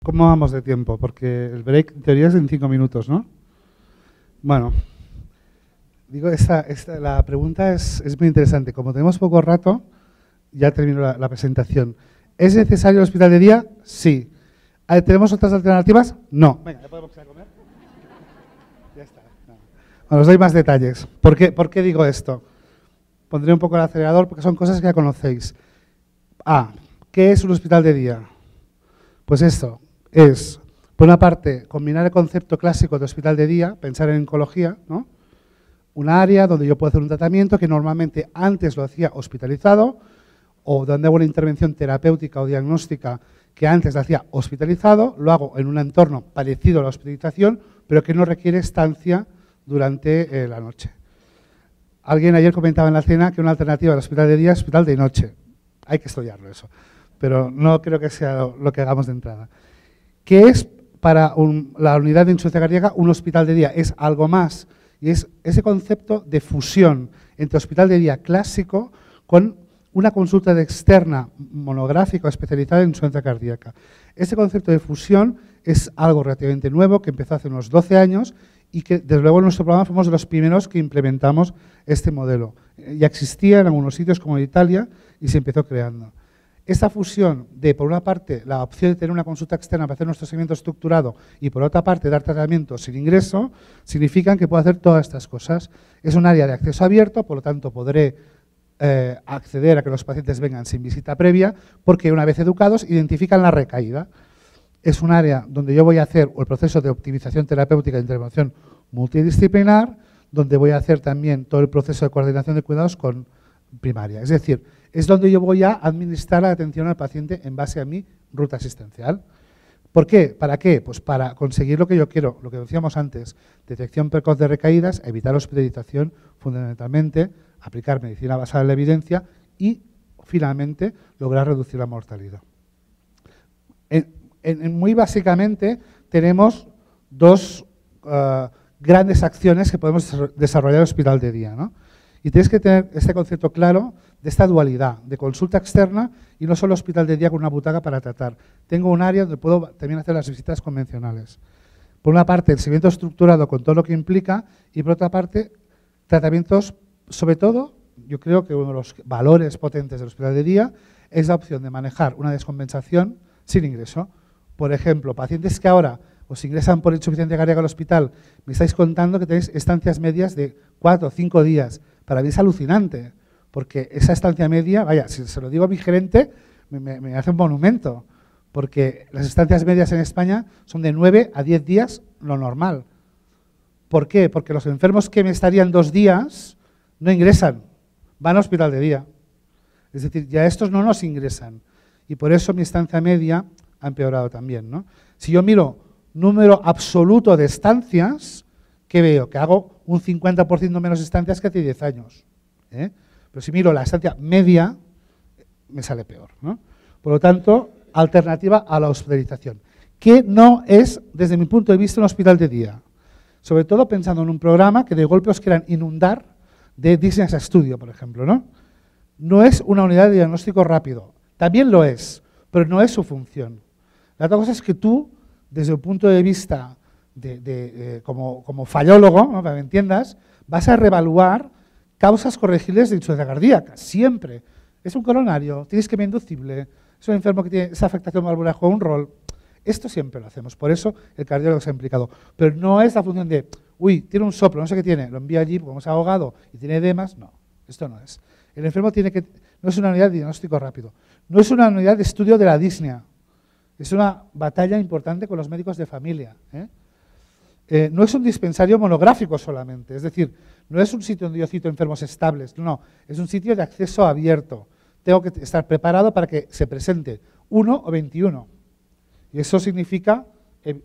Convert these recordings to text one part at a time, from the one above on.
¿Cómo vamos de tiempo? Porque el break en teoría es en 5 minutos, ¿no? Bueno, digo, la pregunta es muy interesante. Como tenemos poco rato, ya termino la presentación. ¿Es necesario el hospital de día? Sí. ¿Tenemos otras alternativas? No. Venga, ¿ya podemos ir a comer? Ya está. No. Bueno, os doy más detalles. ¿Por qué digo esto? Pondré un poco el acelerador porque son cosas que ya conocéis. ¿Qué es un hospital de día? Pues esto es, por una parte, combinar el concepto clásico de hospital de día, pensar en oncología, ¿no? Un área donde yo puedo hacer un tratamiento que normalmente antes lo hacía hospitalizado, o donde hago una intervención terapéutica o diagnóstica que antes la hacía hospitalizado, lo hago en un entorno parecido a la hospitalización, pero que no requiere estancia durante la noche. Alguien ayer comentaba en la cena que una alternativa al hospital de día es hospital de noche. Hay que estudiarlo eso, pero no creo que sea lo que hagamos de entrada. ¿Qué es para la unidad de insuficiencia cardíaca un hospital de día? Es algo más, y es ese concepto de fusión entre hospital de día clásico con una consulta externa monográfica o especializada en insuficiencia cardíaca. Ese concepto de fusión es algo relativamente nuevo que empezó hace unos 12 años y que desde luego en nuestro programa fuimos de los primeros que implementamos este modelo. Ya existía en algunos sitios como en Italia y se empezó creando. Esta fusión de, por una parte, la opción de tener una consulta externa para hacer nuestro seguimiento estructurado y, por otra parte, dar tratamiento sin ingreso, significan que puedo hacer todas estas cosas. Es un área de acceso abierto, por lo tanto, podré acceder a que los pacientes vengan sin visita previa, porque una vez educados, identifican la recaída. Es un área donde yo voy a hacer el proceso de optimización terapéutica de intervención multidisciplinar, donde voy a hacer también todo el proceso de coordinación de cuidados con primaria. Es decir, es donde yo voy a administrar la atención al paciente en base a mi ruta asistencial. ¿Por qué? ¿Para qué? Pues para conseguir lo que yo quiero, lo que decíamos antes, detección precoz de recaídas, evitar hospitalización fundamentalmente, aplicar medicina basada en la evidencia y, finalmente, lograr reducir la mortalidad. Muy básicamente, tenemos dos grandes acciones que podemos desarrollar en el hospital de día, ¿no? Y tienes que tener este concepto claro de esta dualidad, de consulta externa y no solo hospital de día con una butaca para tratar. Tengo un área donde puedo también hacer las visitas convencionales. Por una parte, el seguimiento estructurado con todo lo que implica y por otra parte, tratamientos, sobre todo, yo creo que uno de los valores potentes del hospital de día es la opción de manejar una descompensación sin ingreso. Por ejemplo, pacientes que ahora os ingresan por insuficiencia cardíaca al hospital, me estáis contando que tenéis estancias medias de 4 o 5 días. Para mí es alucinante, porque esa estancia media, vaya, si se lo digo a mi gerente, me hace un monumento, porque las estancias medias en España son de 9 a 10 días, lo normal. ¿Por qué? Porque los enfermos que me estarían 2 días no ingresan, van al hospital de día. Es decir, ya estos no nos ingresan. Y por eso mi estancia media ha empeorado también, ¿no? Si yo miro número absoluto de estancias, ¿qué veo? Que hago un 50% menos estancias que hace 10 años. Pero si miro la estancia media, me sale peor, ¿no? Por lo tanto, alternativa a la hospitalización, que no es, desde mi punto de vista, un hospital de día. Sobre todo pensando en un programa que de golpe os quieran inundar de Disney Studio, por ejemplo, ¿no? No es una unidad de diagnóstico rápido. También lo es, pero no es su función. La otra cosa es que tú, desde un punto de vista como fallólogo, ¿no? Para que me entiendas, vas a reevaluar causas corregibles de insuficiencia cardíaca, siempre. Es un coronario, tienes que inducible, es un enfermo que tiene esa afectación valvular, juega un rol. Esto siempre lo hacemos, por eso el cardiólogo se ha implicado. Pero no es la función de, uy, tiene un soplo, no sé qué tiene, lo envía allí, como se ha ahogado y tiene edemas, no, esto no es. El enfermo no es una unidad de diagnóstico rápido, no es una unidad de estudio de la disnea, es una batalla importante con los médicos de familia. No es un dispensario monográfico solamente, es decir, no es un sitio donde yo cito enfermos estables, no, es un sitio de acceso abierto. Tengo que estar preparado para que se presente 1 o 21. Y eso significa, es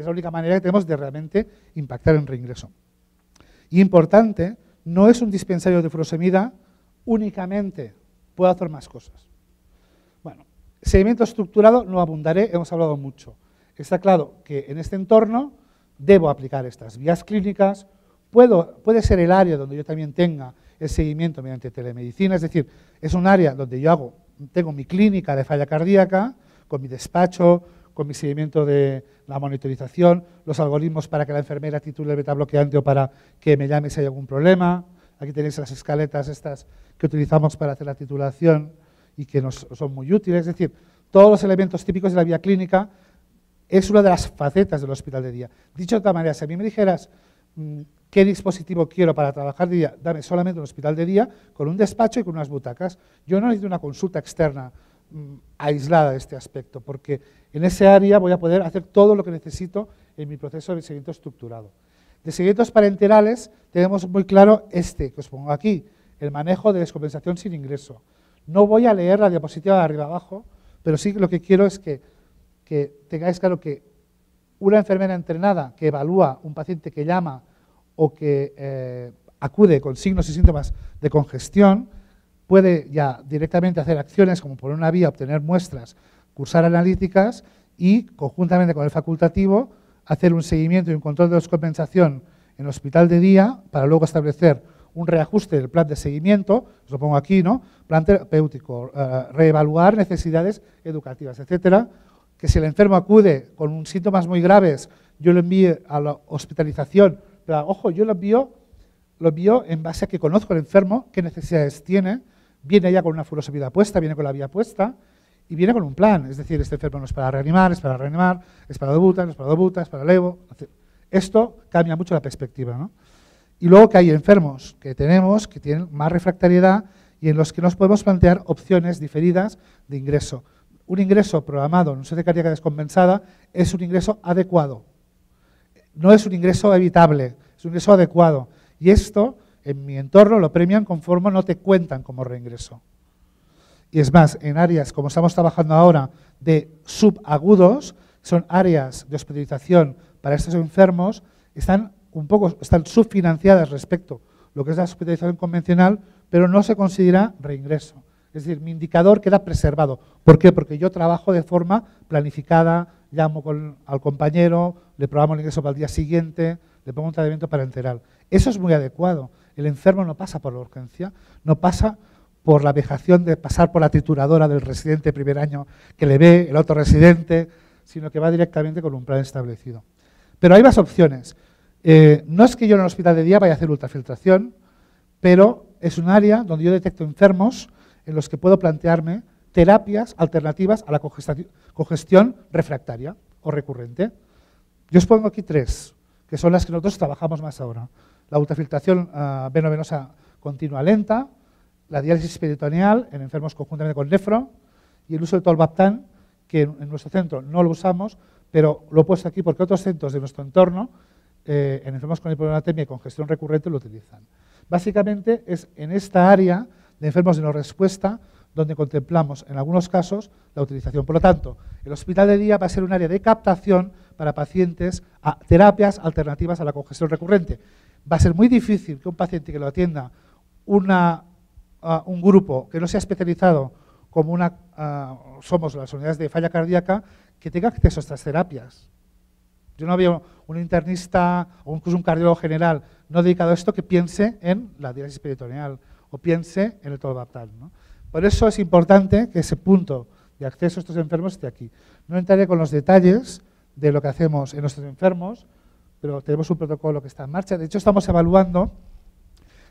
la única manera que tenemos de realmente impactar en reingreso. Y importante, no es un dispensario de furosemida únicamente, puedo hacer más cosas. Bueno, seguimiento estructurado no abundaré, hemos hablado mucho. Está claro que en este entorno debo aplicar estas vías clínicas, puede ser el área donde yo también tenga el seguimiento mediante telemedicina, es decir, es un área donde yo tengo mi clínica de falla cardíaca, con mi despacho, con mi seguimiento de la monitorización, los algoritmos para que la enfermera titule el betabloqueante o para que me llame si hay algún problema. Aquí tenéis las escaletas estas que utilizamos para hacer la titulación y que nos son muy útiles. Es decir, todos los elementos típicos de la vía clínica es una de las facetas del hospital de día. Dicho de otra manera, si a mí me dijeras qué dispositivo quiero para trabajar de día, dame solamente un hospital de día con un despacho y con unas butacas. Yo no necesito una consulta externa aislada de este aspecto, porque en ese área voy a poder hacer todo lo que necesito en mi proceso de seguimiento estructurado. De seguimientos parenterales tenemos muy claro que os pongo aquí, el manejo de descompensación sin ingreso. No voy a leer la diapositiva de arriba abajo, pero sí lo que quiero es que tengáis claro que una enfermera entrenada que evalúa un paciente que llama o que acude con signos y síntomas de congestión, puede ya directamente hacer acciones como poner una vía, obtener muestras, cursar analíticas y, conjuntamente con el facultativo, hacer un seguimiento y un control de descompensación en el hospital de día para luego establecer un reajuste del plan de seguimiento, os lo pongo aquí, ¿no? Plan terapéutico, reevaluar necesidades educativas, etcétera, que si el enfermo acude con síntomas muy graves, yo lo envíe a la hospitalización, pero ojo, yo lo envío en base a que conozco al enfermo, qué necesidades tiene, viene ya con una furosomida puesta, viene con la vía puesta y viene con un plan. Es decir, este enfermo no es para reanimar, es para reanimar, es para dobuta, no es para dobuta, es para levo. Esto cambia mucho la perspectiva, ¿no? Y luego que hay enfermos que tenemos que tienen más refractariedad y en los que nos podemos plantear opciones diferidas de ingreso. Un ingreso programado en una cardíaca descompensada es un ingreso adecuado. No es un ingreso evitable, es un ingreso adecuado. Y esto, en mi entorno, lo premian conforme no te cuentan como reingreso. Y es más, en áreas como estamos trabajando ahora de subagudos, son áreas de hospitalización para estos enfermos, están subfinanciadas respecto a lo que es la hospitalización convencional, pero no se considera reingreso. Es decir, mi indicador queda preservado. ¿Por qué? Porque yo trabajo de forma planificada, llamo al compañero, le programo el ingreso para el día siguiente, le pongo un tratamiento parenteral. Eso es muy adecuado. El enfermo no pasa por la urgencia, no pasa por la vejación de pasar por la trituradora del residente primer año que le ve, el otro residente, sino que va directamente con un plan establecido. Pero hay más opciones. No es que yo en el hospital de día vaya a hacer ultrafiltración, pero es un área donde yo detecto enfermos en los que puedo plantearme terapias alternativas a la congestión refractaria o recurrente. Yo os pongo aquí 3, que son las que nosotros trabajamos más ahora. La ultrafiltración venovenosa continua lenta, la diálisis peritoneal en enfermos conjuntamente con nefro y el uso de tolvaptan, que en nuestro centro no lo usamos, pero lo he puesto aquí porque otros centros de nuestro entorno, en enfermos con hipovolemia y congestión recurrente, lo utilizan. Básicamente es en esta área de enfermos de no respuesta donde contemplamos en algunos casos la utilización. Por lo tanto, el hospital de día va a ser un área de captación para pacientes a terapias alternativas a la congestión recurrente. Va a ser muy difícil que un paciente que lo atienda un grupo que no sea especializado como somos las unidades de falla cardíaca, que tenga acceso a estas terapias. Yo no veo un internista o incluso un cardiólogo general no dedicado a esto que piense en la diálisis peritoneal o piense en el tolvaptan, ¿no? Por eso es importante que ese punto de acceso a estos enfermos esté aquí. No entraré con los detalles de lo que hacemos en nuestros enfermos, pero tenemos un protocolo que está en marcha. De hecho, estamos evaluando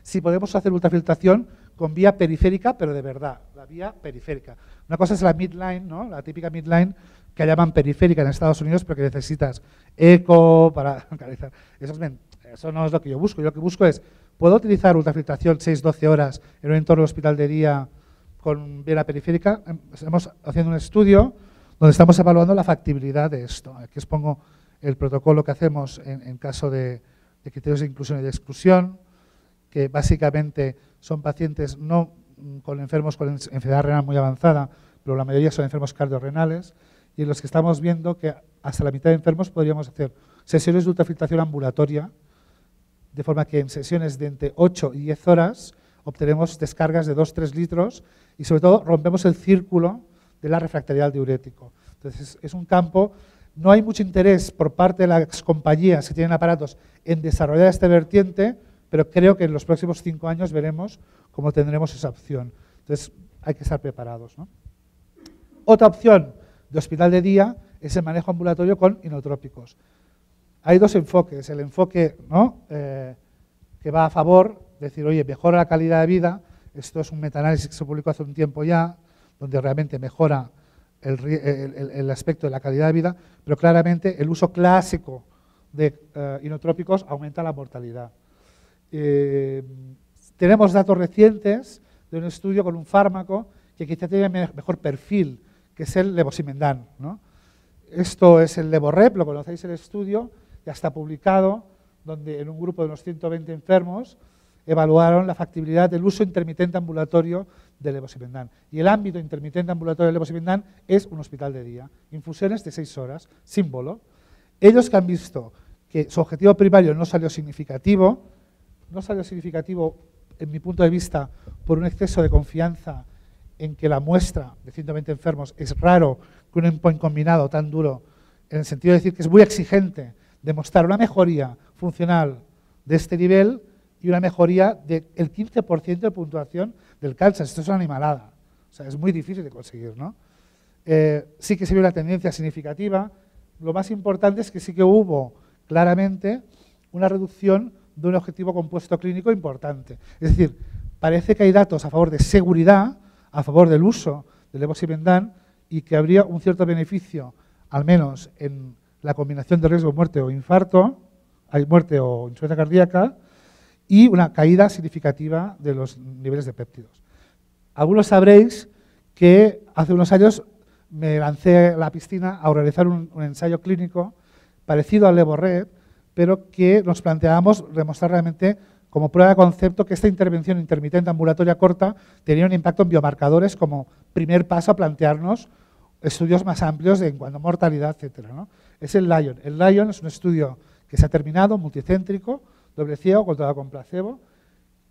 si podemos hacer ultrafiltración con vía periférica, pero de verdad, la vía periférica. Una cosa es la midline, ¿no? La típica midline que llaman periférica en Estados Unidos, pero que necesitas eco para canalizar. Eso no es lo que yo busco. Yo lo que busco es, ¿puedo utilizar ultrafiltración 6-12 horas en un entorno de hospital de día con vía periférica? Estamos haciendo un estudio donde estamos evaluando la factibilidad de esto. Aquí os pongo el protocolo que hacemos en caso de criterios de inclusión y de exclusión, que básicamente son pacientes no con enfermos con enfermedad renal muy avanzada, pero la mayoría son enfermos cardiorrenales, y en los que estamos viendo que hasta la mitad de enfermos podríamos hacer sesiones de ultrafiltración ambulatoria, de forma que en sesiones de entre 8 y 10 horas obtenemos descargas de 2-3 litros y sobre todo rompemos el círculo de la refractariedad al diurético. Entonces es un campo, no hay mucho interés por parte de las compañías que tienen aparatos en desarrollar esta vertiente, pero creo que en los próximos 5 años veremos cómo tendremos esa opción. Entonces hay que estar preparados, ¿no? Otra opción de hospital de día es el manejo ambulatorio con inotrópicos. Hay dos enfoques, el enfoque, ¿no?, que va a favor, decir, oye, mejora la calidad de vida. Esto es un metaanálisis que se publicó hace un tiempo ya, donde realmente mejora el aspecto de la calidad de vida, pero claramente el uso clásico de inotrópicos aumenta la mortalidad. Tenemos datos recientes de un estudio con un fármaco que quizá tiene mejor perfil, que es el levosimendan, ¿no? Esto es el Levorep, lo conocéis el estudio, ya está publicado, donde en un grupo de unos 120 enfermos evaluaron la factibilidad del uso intermitente ambulatorio del levosimendan. Y el ámbito intermitente ambulatorio del levosimendan es un hospital de día, infusiones de 6 horas, símbolo. Ellos que han visto que su objetivo primario no salió significativo en mi punto de vista por un exceso de confianza en que la muestra de 120 enfermos es raro que un endpoint combinado tan duro, en el sentido de decir que es muy exigente demostrar una mejoría funcional de este nivel y una mejoría del 15% de puntuación del CALSAS. Esto es una animalada, o sea, es muy difícil de conseguir, ¿no? Sí que se vio una tendencia significativa. Lo más importante es que sí que hubo claramente una reducción de un objetivo compuesto clínico importante. Es decir, parece que hay datos a favor de seguridad, a favor del uso del levosimendan y que habría un cierto beneficio, al menos en la combinación de riesgo de muerte o infarto, hay muerte o insuficiencia cardíaca, y una caída significativa de los niveles de péptidos. Algunos sabréis que hace unos años me lancé a la piscina a realizar un ensayo clínico parecido al Levorep, pero que nos planteábamos demostrar realmente como prueba de concepto que esta intervención intermitente ambulatoria corta tenía un impacto en biomarcadores como primer paso a plantearnos estudios más amplios en cuanto a mortalidad, etcétera, ¿no? Es el LION. El LION es un estudio que se ha terminado, multicéntrico, doble ciego, controlado con placebo,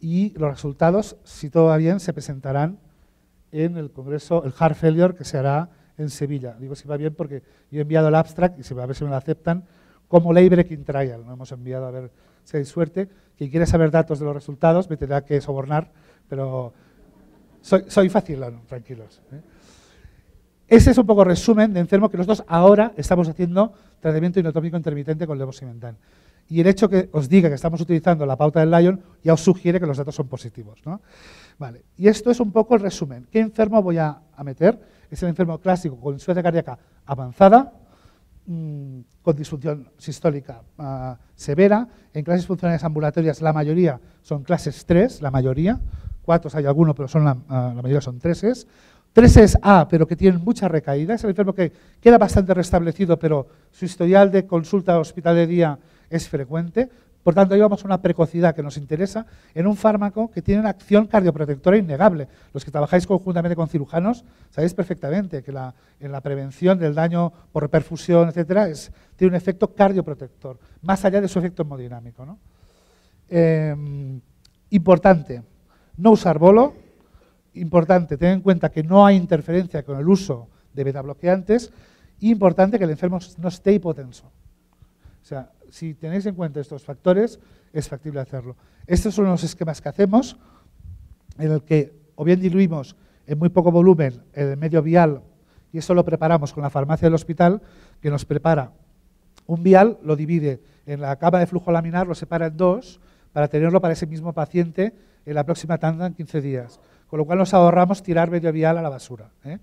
y los resultados, si todo va bien, se presentarán en el congreso, el Heart Failure, que se hará en Sevilla. Digo si va bien porque yo he enviado el abstract y a ver si me lo aceptan como late breaking trial. Lo hemos enviado a ver si hay suerte. Quien quiere saber datos de los resultados me tendrá que sobornar, pero soy facilón, tranquilos, ¿eh? Ese es un poco resumen de enfermo que nosotros ahora estamos haciendo tratamiento inotrópico intermitente con levosimendan. Y el hecho que os diga que estamos utilizando la pauta del LION ya os sugiere que los datos son positivos, ¿no? Vale. Y esto es un poco el resumen. ¿Qué enfermo voy a meter? Es el enfermo clásico con insuficiencia cardíaca avanzada, con disfunción sistólica severa. En clases funcionales ambulatorias la mayoría son clases 3, la mayoría. 4 hay alguno, pero son la mayoría son 3. 3 A, pero que tienen muchas recaídas. Es el enfermo que queda bastante restablecido, pero su historial de consulta al hospital de día es frecuente. Por tanto, ahí vamos a una precocidad que nos interesa en un fármaco que tiene una acción cardioprotectora innegable. Los que trabajáis conjuntamente con cirujanos sabéis perfectamente que en la prevención del daño por reperfusión, etcétera, tiene un efecto cardioprotector, más allá de su efecto hemodinámico, ¿no? Importante, no usar bolo. Importante, tener en cuenta que no hay interferencia con el uso de betabloqueantes. Importante que el enfermo no esté hipotenso. O sea, si tenéis en cuenta estos factores, es factible hacerlo. Estos son los esquemas que hacemos, en el que o bien diluimos en muy poco volumen el medio vial, y eso lo preparamos con la farmacia del hospital, que nos prepara un vial, lo divide en la cama de flujo laminar, lo separa en 2, para tenerlo para ese mismo paciente en la próxima tanda en 15 días. Con lo cual nos ahorramos tirar medio vial a la basura, ¿eh?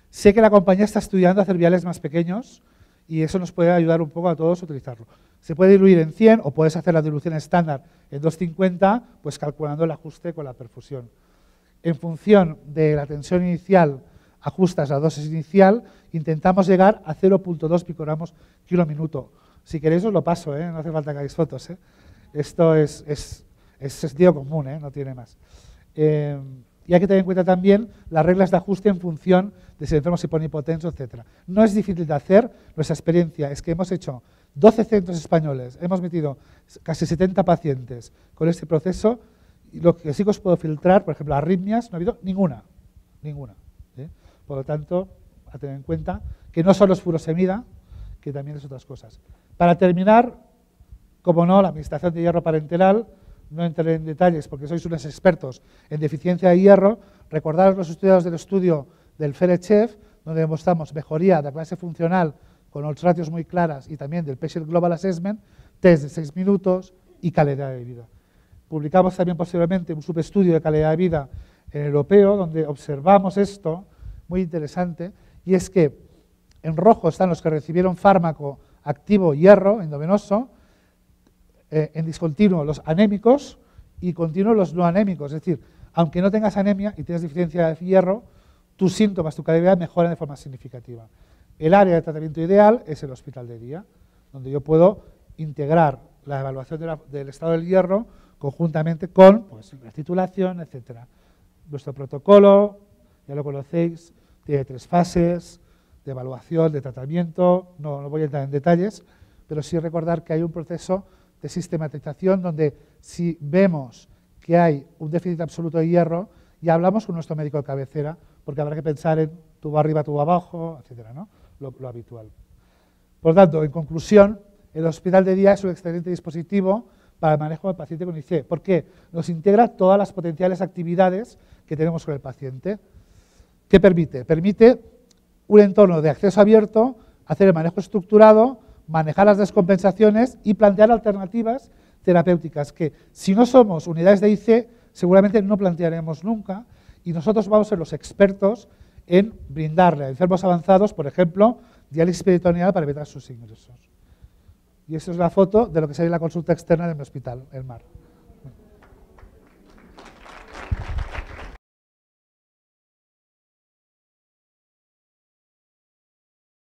Sé que la compañía está estudiando hacer viales más pequeños y eso nos puede ayudar un poco a todos a utilizarlo. Se puede diluir en 100 o puedes hacer la dilución estándar en 250, pues calculando el ajuste con la perfusión. En función de la tensión inicial, ajustas la dosis inicial, intentamos llegar a 0.2 picogramos kilo minuto. Si queréis os lo paso, no hace falta que hagáis fotos. Esto es sentido común, no tiene más. Y hay que tener en cuenta también las reglas de ajuste en función de si el enfermo se pone hipotenso, etc. No es difícil de hacer, nuestra experiencia es que hemos hecho 12 centros españoles, hemos metido casi 70 pacientes con este proceso, y lo que sí que os puedo filtrar, por ejemplo, arritmias, no ha habido ninguna. ¿Sí? Por lo tanto, a tener en cuenta que no solo es furosemida, que también es otras cosas. Para terminar, como no, la administración de hierro parenteral. No entraré en detalles porque sois unos expertos en deficiencia de hierro. Recordaros los estudios del estudio del FERECHEF, donde demostramos mejoría de la clase funcional con los ratios muy claras y también del Patient Global Assessment, test de 6 minutos y calidad de vida. Publicamos también posteriormente un subestudio de calidad de vida europeo donde observamos esto, muy interesante, y es que en rojo están los que recibieron fármaco activo hierro endovenoso, en discontinuo los anémicos y continuo los no anémicos. Es decir, aunque no tengas anemia y tienes deficiencia de hierro, tus síntomas, tu calidad de vida mejoran de forma significativa. El área de tratamiento ideal es el hospital de día, donde yo puedo integrar la evaluación del estado del hierro conjuntamente con pues, la titulación, etc. Nuestro protocolo, ya lo conocéis, tiene 3 fases de evaluación, de tratamiento, no voy a entrar en detalles, pero sí recordar que hay un proceso de sistematización donde si vemos que hay un déficit absoluto de hierro, ya hablamos con nuestro médico de cabecera, porque habrá que pensar en tubo arriba, tubo abajo, etcétera, ¿no? Lo habitual. Por tanto, en conclusión, el hospital de día es un excelente dispositivo para el manejo del paciente con IC. ¿Por qué? Nos integra todas las potenciales actividades que tenemos con el paciente. ¿Qué permite? Permite un entorno de acceso abierto, hacer el manejo estructurado, manejar las descompensaciones y plantear alternativas terapéuticas que, si no somos unidades de IC, seguramente no plantearemos nunca, y nosotros vamos a ser los expertos en brindarle a enfermos avanzados, por ejemplo, diálisis peritoneal para evitar sus ingresos. Y esta es la foto de lo que sería la consulta externa de mi hospital, el MAR.